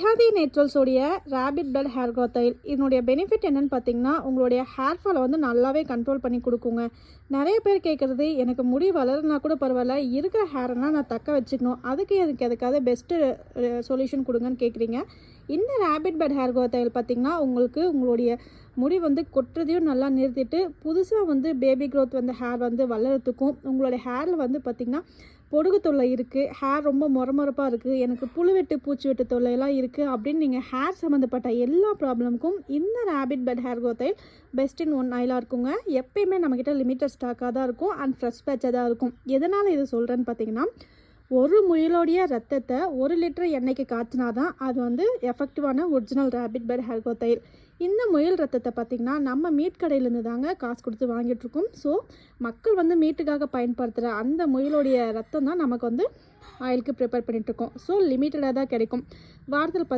Healthy நேச்சுரல்ஸோடைய rapid blood hair growth oil இதனுடைய benefit என்னென்னு பார்த்தீங்கன்னா, உங்களுடைய ஹேர் ஃபாலை வந்து நல்லாவே கண்ட்ரோல் பண்ணி கொடுக்குங்க. நிறைய பேர் கேட்குறது, எனக்கு முடி வளருனா கூட பரவாயில்ல, இருக்கிற ஹேரெல்லாம் நான் தக்க வச்சுக்கணும், அதுக்கு எனக்கு எதுக்காவது பெஸ்ட்டு சொல்யூஷன் கொடுங்கன்னு கேட்குறீங்க. இந்த rapid blood hair growth oil பார்த்திங்கன்னா, உங்களுக்கு உங்களுடைய முடி வந்து கொட்டுறதையும் நல்லா நிறுத்திட்டு புதுசாக வந்து பேபி க்ரோத் வந்து ஹேர் வந்து வளர்கிறதுக்கும், உங்களுடைய ஹேரில் வந்து பார்த்திங்கன்னா பொடுகு தொல்லை இருக்குது, ஹேர் ரொம்ப மொரமொரப்பாக இருக்குது, எனக்கு புழுவெட்டு பூச்சி வெட்டு தொல்லையெல்லாம் இருக்குது அப்படின்னு நீங்கள் ஹேர் சம்மந்தப்பட்ட எல்லா ப்ராப்ளமுக்கும் இந்த rapid blood hair growth oil best in one ஆயிலாக இருக்குங்க. எப்பயுமே நம்மக்கிட்ட லிமிட்டட் ஸ்டாக்காக தான் இருக்கும் அண்ட் ஃப்ரெஷ் பேட்சாக தான் இருக்கும். எதனால் இது சொல்கிறேன்னு பார்த்தீங்கன்னா, ஒரு முயலோடைய ரத்தத்தை 1 லிட்டர் எண்ணெய்க்கு காய்ச்சினா தான் அது வந்து எஃபெக்டிவான original rapid blood hair growth oil. இந்த முயல் ரத்தத்தை பார்த்திங்கன்னா நம்ம மீட் கடையிலேருந்து தாங்க காசு கொடுத்து வாங்கிட்டுருக்கோம். ஸோ மக்கள் வந்து மீட்டுக்காக பயன்படுத்துகிற அந்த முயலோடைய ரத்தம் தான் நமக்கு வந்து ஆயிலுக்கு ப்ரிப்பேர் பண்ணிகிட்ருக்கோம். ஸோ லிமிட்டடாக தான் கிடைக்கும். வாரத்தில்